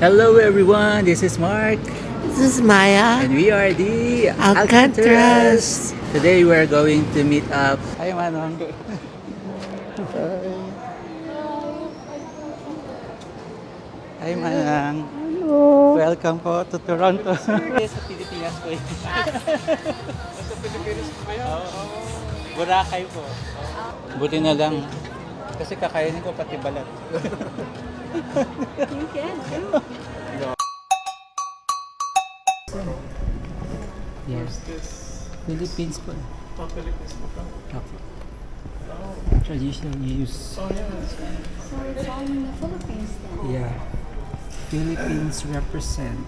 Hello everyone, this is Mark This is Maya. and we are the Alcatraz. Today we are going to meet up. Hi Manong. Hi Manang. Hello. Welcome po to Toronto. Sa Pilipinas po. Sa Pilipinas po ba yan? Boracay po. Buti na lang. Kasi kakainin ko pati balat. You can too. Yes. Philippines po. Philippines po ka? Opo. Traditional use. Oh, yeah. So it's all in the Philippines then. Yeah. Philippines represent.